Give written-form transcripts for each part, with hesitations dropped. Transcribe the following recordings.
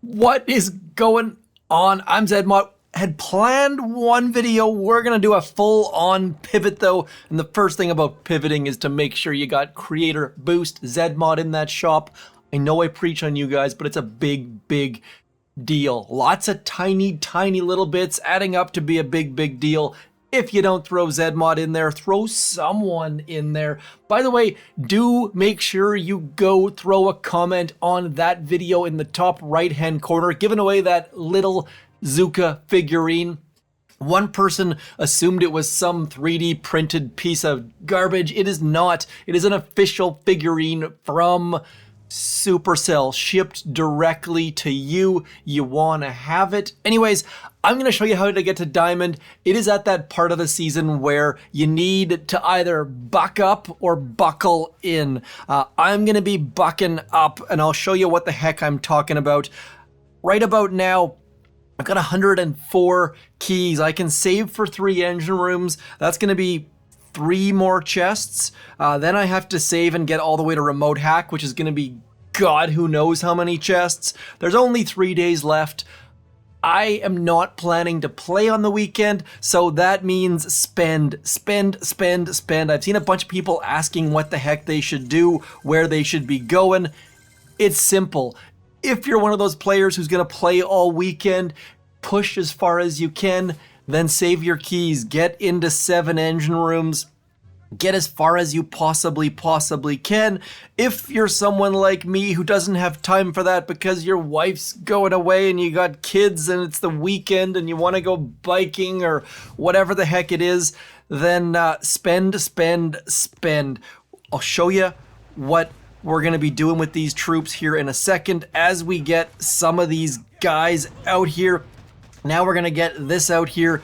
What is going on? I'm zmot. Had planned one video. We're going to do a full-on pivot though. And the first thing about pivoting is to make sure you got Creator Boost zmot in that shop. I know I preach on you guys, but it's a big deal. Lots of tiny little bits adding up to be a big deal. If you don't throw zmot in there, throw someone in there. By the way, do make sure you go throw a comment on that video in the top right-hand corner, giving away that little Zuka figurine. One person assumed it was some 3D printed piece of garbage. It is not. It is an official figurine from Supercell, shipped directly to you. You want to have it. Anyways, I'm going to show you how to get to Diamond. It is at that part of the season where you need to either buck up or buckle in. I'm going to be bucking up, and I'll show you what the heck I'm talking about. Right about now, I've got 104 keys. I can save for 3 engine rooms. That's going to be 3 more chests. Then I have to save and get all the way to remote hack, which is going to be God who knows how many chests. There's only 3 days left. I am not planning to play on the weekend, so that means spend. I've seen a bunch of people asking what the heck they should do, where they should be going. It's simple. If you're one of those players who's going to play all weekend, push as far as you can, then save your keys, get into 7 engine rooms, get as far as you possibly can. If you're someone like me who doesn't have time for that because your wife's going away and you got kids and it's the weekend and you want to go biking or whatever the heck it is, then spend. I'll show you what we're going to be doing with these troops here in a second as we get some of these guys out here. Now we're going to get this out here.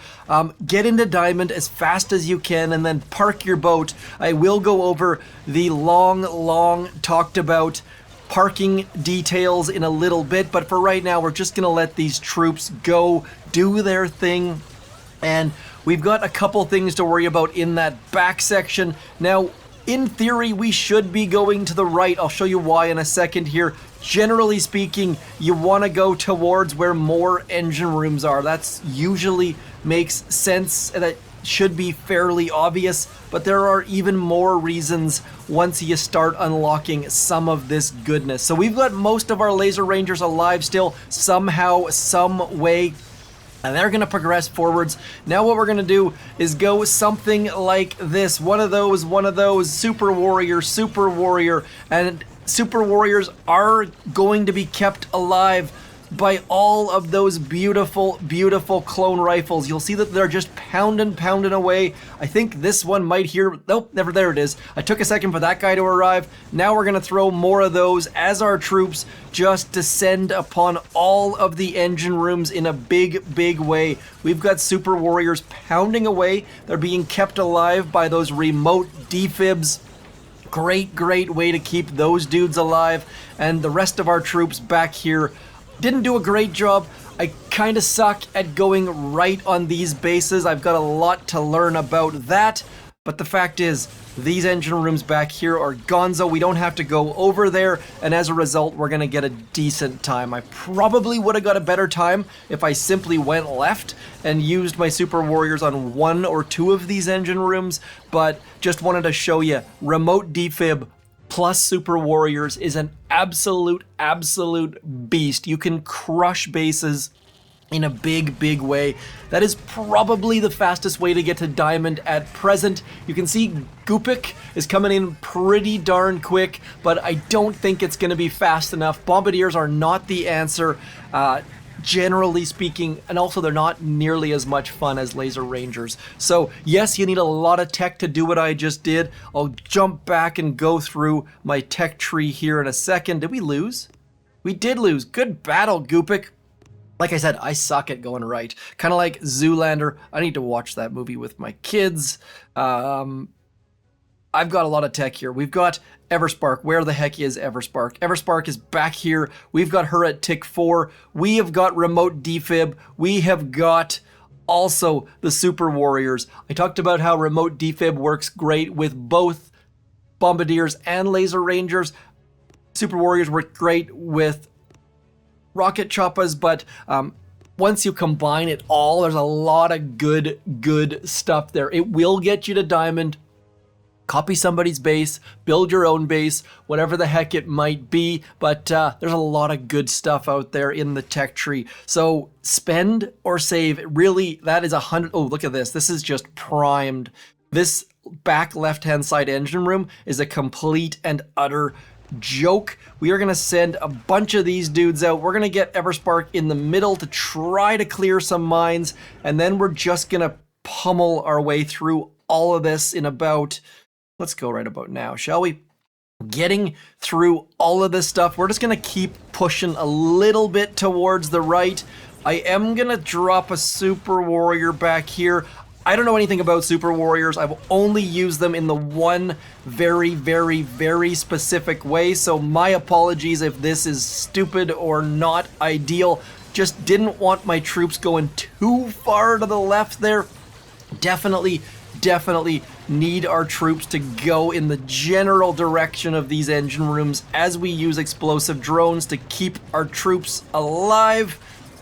Get into Diamond as fast as you can and then park your boat. I will go over the long talked about parking details in a little bit, but for right now we're just going to let these troops go do their thing. And we've got a couple things to worry about in that back section. Now, in theory, we should be going to the right. I'll show you why in a second here. Generally speaking, you want to go towards where more engine rooms are. That's usually makes sense. That should be fairly obvious, but there are even more reasons once you start unlocking some of this goodness. So we've got most of our laser rangers alive still, somehow, some way. And they're going to progress forwards. Now what we're going to do is go something like this. One of those, Super Warrior, and Super Warriors are going to be kept alive by all of those beautiful clone rifles. You'll see that they're just pounding away. I think this one might here, nope, never, there it is. I took a second for that guy to arrive. Now we're gonna throw more of those as our troops just descend upon all of the engine rooms in a big way. We've got Super Warriors pounding away. They're being kept alive by those remote defibs. Great way to keep those dudes alive. And the rest of our troops back here didn't do a great job. I kind of suck at going right on these bases. I've got a lot to learn about that. But the fact is, these engine rooms back here are gonzo. We don't have to go over there. And as a result, we're going to get a decent time. I probably would have got a better time if I simply went left and used my Super Warriors on 1 or 2 of these engine rooms. But just wanted to show you, remote defib plus Super Warriors is an absolute beast. You can crush bases in a big way. That is probably the fastest way to get to Diamond at present. You can see Gupik is coming in pretty darn quick, but I don't think it's going to be fast enough. Bombardiers are not the answer, generally speaking, and also they're not nearly as much fun as Laser Rangers. So yes, you need a lot of tech to do what I just did. I'll jump back and go through my tech tree here in a second. Did we lose? We did lose. Good battle, Gupik. Like I said, I suck at going right. Kind of like Zoolander. I need to watch that movie with my kids. I've got a lot of tech here. We've got Everspark. Where the heck is Everspark? Everspark is back here. We've got her at tick 4. We have got remote defib. We have got also the Super Warriors. I talked about how remote defib works great with both Bombardiers and Laser Rangers. Super Warriors work great with rocket choppas, but once you combine it all, there's a lot of good stuff there. It will get you to diamond. Copy somebody's base, build your own base, whatever the heck it might be, but there's a lot of good stuff out there in the tech tree. So spend or save, really, that is 100. Oh, look at this. This is just primed. This back left-hand side engine room is a complete and utter joke. We are going to send a bunch of these dudes out. We're going to get Everspark in the middle to try to clear some mines, and then we're just going to pummel our way through all of this in about... Let's go right about now, shall we? Getting through all of this stuff, we're just going to keep pushing a little bit towards the right. I am going to drop a Super Warrior back here. I don't know anything about Super Warriors. I've only used them in the one very specific way, so my apologies if this is stupid or not ideal. Just didn't want my troops going too far to the left there. Definitely need our troops to go in the general direction of these engine rooms as we use explosive drones to keep our troops alive.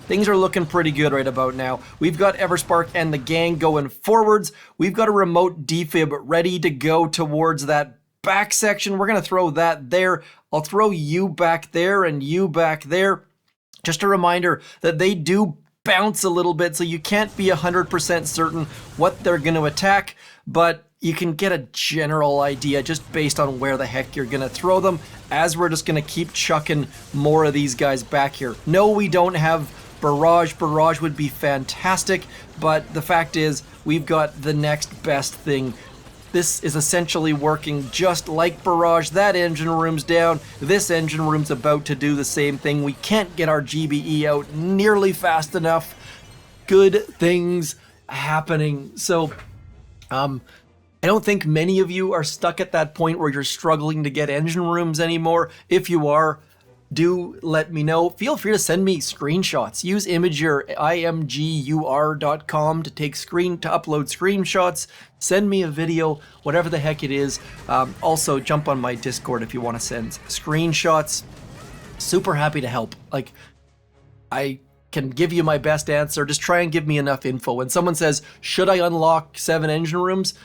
Things are looking pretty good right about now. We've got Everspark and the gang going forwards. We've got a remote defib ready to go towards that back section. We're going to throw that there. I'll throw you back there and you back there. Just a reminder that they do bounce a little bit, so you can't be 100% certain what they're going to attack, but you can get a general idea just based on where the heck you're going to throw them, as we're just going to keep chucking more of these guys back here. No, we don't have barrage. Barrage would be fantastic, but the fact is we've got the next best thing. This is essentially working just like barrage. That engine room's down. This engine room's about to do the same thing. We can't get our GBE out nearly fast enough. Good things happening. So, I don't think many of you are stuck at that point where you're struggling to get engine rooms anymore. If you are, do let me know. Feel free to send me screenshots. Use Imager, imgur.com to upload screenshots. Send me a video, whatever the heck it is. Also, jump on my Discord if you want to send screenshots. Super happy to help. Like, I can give you my best answer. Just try and give me enough info. When someone says, should I unlock 7 engine rooms?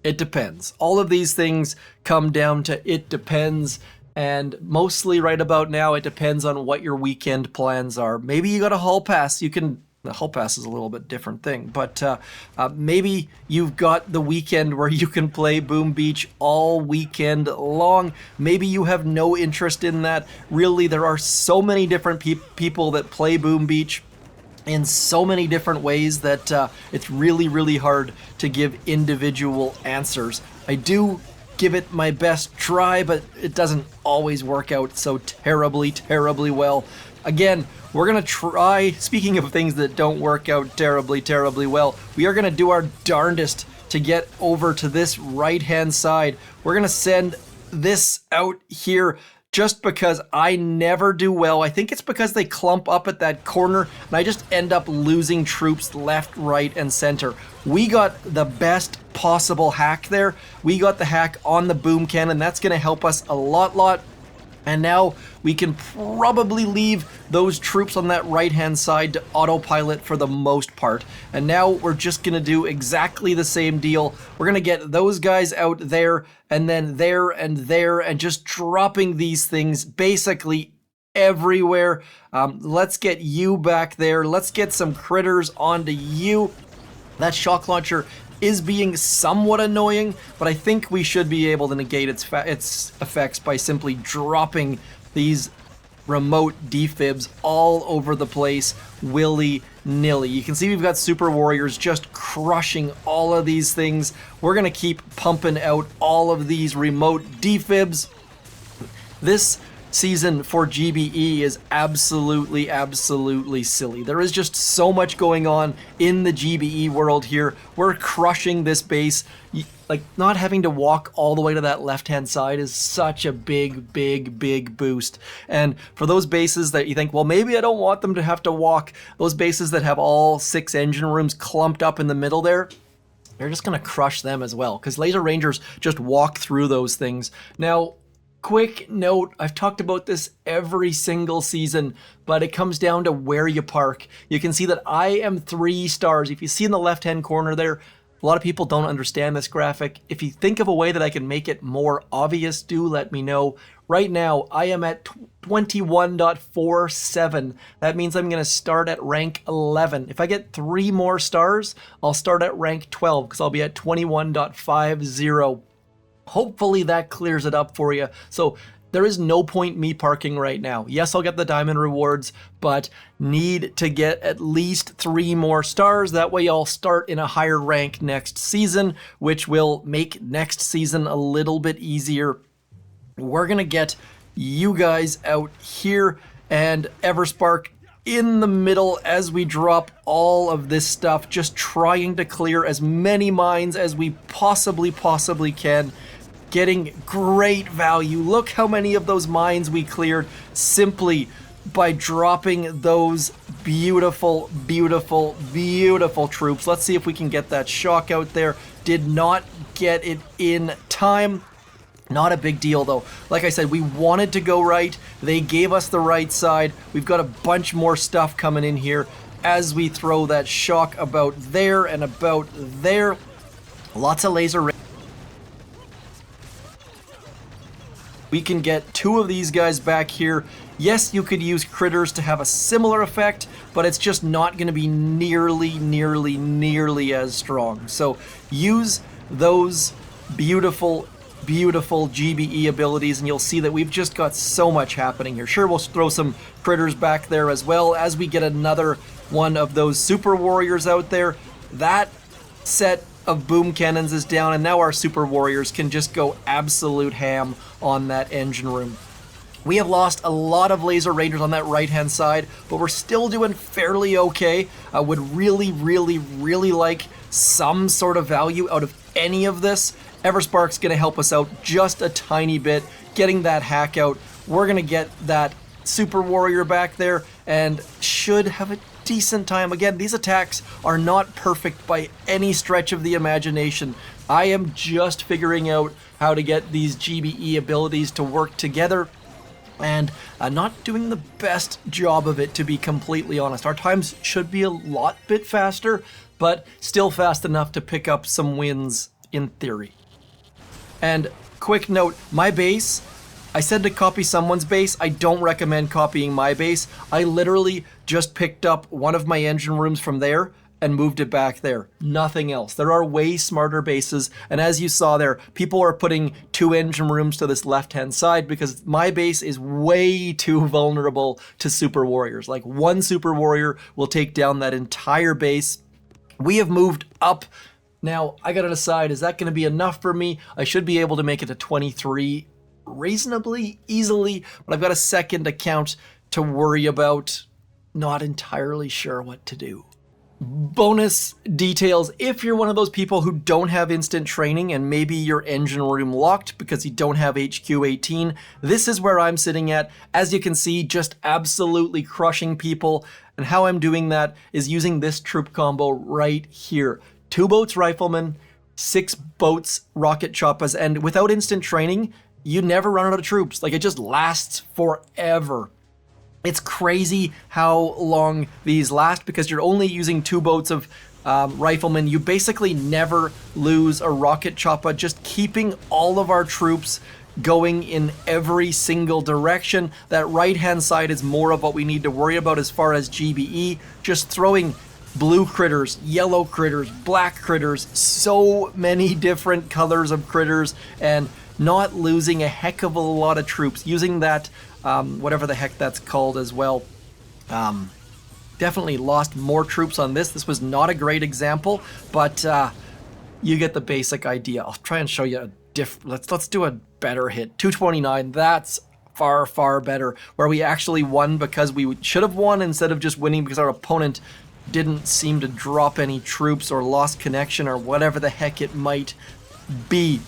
It depends. All of these things come down to it depends. And mostly right about now, it depends on what your weekend plans are. Maybe you got a hall pass. The hall pass is a little bit different thing, but maybe you've got the weekend where you can play Boom Beach all weekend long. Maybe you have no interest in that. Really, there are so many different people that play Boom Beach in so many different ways that it's really hard to give individual answers. I do give it my best try, but it doesn't always work out so terribly well. Again, we're gonna try, speaking of things that don't work out terribly well, we are gonna do our darndest to get over to this right-hand side. We're gonna send this out here just because I never do well. I think it's because they clump up at that corner and I just end up losing troops left, right, and center. We got the best possible hack there. We got the hack on the boom cannon. That's gonna help us a lot. And now we can probably leave those troops on that right-hand side to autopilot for the most part. And now we're just gonna do exactly the same deal. We're gonna get those guys out there, and then there, and just dropping these things basically everywhere. Let's get you back there. Let's get some critters onto you. That shock launcher is being somewhat annoying, but I think we should be able to negate its effects by simply dropping these remote defibs all over the place willy-nilly. You can see we've got Super Warriors just crushing all of these things. We're gonna keep pumping out all of these remote defibs. This season for GBE is absolutely silly. There is just so much going on in the GBE world here. We're crushing this base. Like, not having to walk all the way to that left-hand side is such a big boost. And for those bases that you think, well, maybe I don't want them to have to walk, those bases that have all 6 engine rooms clumped up in the middle there, you're just gonna crush them as well, because Laser Rangers just walk through those things. Now, quick note, I've talked about this every single season, but it comes down to where you park. You can see that I am 3 stars. If you see in the left-hand corner there, a lot of people don't understand this graphic. If you think of a way that I can make it more obvious, do let me know. Right now, I am at 21.47. That means I'm going to start at rank 11. If I get 3 more stars, I'll start at rank 12 because I'll be at 21.50. Hopefully that clears it up for you. So there is no point me parking right now. Yes, I'll get the diamond rewards, but need to get at least 3 more stars. That way I'll start in a higher rank next season, which will make next season a little bit easier. We're gonna get you guys out here and Everspark in the middle as we drop all of this stuff, just trying to clear as many mines as we possibly can. Getting great value. Look how many of those mines we cleared simply by dropping those beautiful troops. Let's see if we can get that shock out there. Did not get it in time. Not a big deal though. Like I said, we wanted to go right. They gave us the right side. We've got a bunch more stuff coming in here as we throw that shock about there and about there. Lots of laser. We can get 2 of these guys back here. Yes, you could use critters to have a similar effect, but it's just not going to be nearly as strong. So use those beautiful GBE abilities and you'll see that we've just got so much happening here. Sure, we'll throw some critters back there as well as we get another one of those super warriors out there. That set of boom cannons is down and now our super warriors can just go absolute ham on that engine room. We have lost a lot of laser rangers on that right hand side, but we're still doing fairly okay. I would really like some sort of value out of any of this. Everspark's gonna help us out just a tiny bit, getting that hack out. We're gonna get that super warrior back there and should have a decent time. Again, these attacks are not perfect by any stretch of the imagination. I am just figuring out how to get these GBE abilities to work together and not doing the best job of it, to be completely honest. Our times should be a lot bit faster, but still fast enough to pick up some wins in theory. And quick note, my base, I said to copy someone's base. I don't recommend copying my base. I literally just picked up one of my engine rooms from there and moved it back there. Nothing else. There are way smarter bases. And as you saw there, people are putting 2 engine rooms to this left-hand side because my base is way too vulnerable to super warriors. Like 1 super warrior will take down that entire base. We have moved up. Now, I gotta decide, is that gonna be enough for me? I should be able to make it to 23 reasonably easily, but I've got a second account to worry about. Not entirely sure what to do. Bonus details, if you're one of those people who don't have instant training and maybe your engine room locked because you don't have HQ 18, this is where I'm sitting at. As you can see, just absolutely crushing people. And how I'm doing that is using this troop combo right here. 2 boats riflemen, 6 boats rocket choppas, and without instant training, you never run out of troops. Like, it just lasts forever. It's crazy how long these last because you're only using 2 boats of riflemen. You basically never lose a rocket choppa, just keeping all of our troops going in every single direction. That right-hand side is more of what we need to worry about as far as GBE, just throwing blue critters, yellow critters, black critters, so many different colors of critters, and not losing a heck of a lot of troops. Using that, whatever the heck that's called as well. Definitely lost more troops on this. This was not a great example, but you get the basic idea. I'll try and show you a let's do a better hit. 229, that's far better, where we actually won because we should have won instead of just winning because our opponent didn't seem to drop any troops or lost connection or whatever the heck it might be.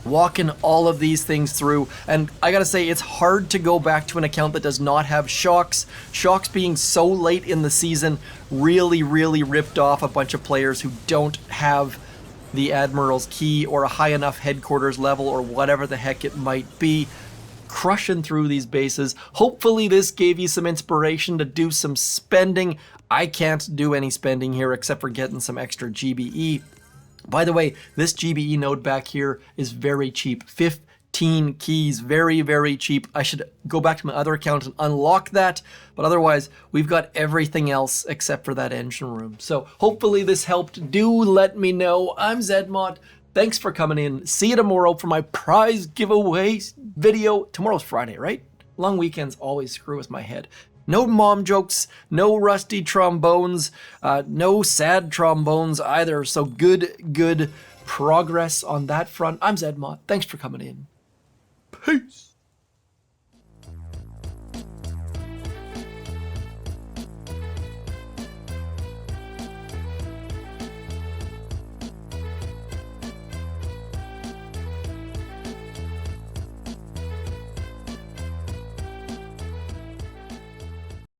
Walking all of these things through, and I gotta say, it's hard to go back to an account that does not have shocks. Shocks being so late in the season really ripped off a bunch of players who don't have the Admiral's Key or a high enough headquarters level or whatever the heck it might be. crushing through these bases. Hopefully this gave you some inspiration to do some spending. I can't do any spending here except for getting some extra GBE. By the way, this GBE node back here is very cheap. 15 keys, very, very cheap. I should go back to my other account and unlock that, but otherwise we've got everything else except for that engine room. So hopefully this helped. Do let me know. I'm zmot. Thanks for coming in. See you tomorrow for my prize giveaway video. Tomorrow's Friday, right? Long weekends always screw with my head. No mom jokes, no rusty trombones, no sad trombones either. So good progress on that front. I'm zmot. Thanks for coming in. Peace.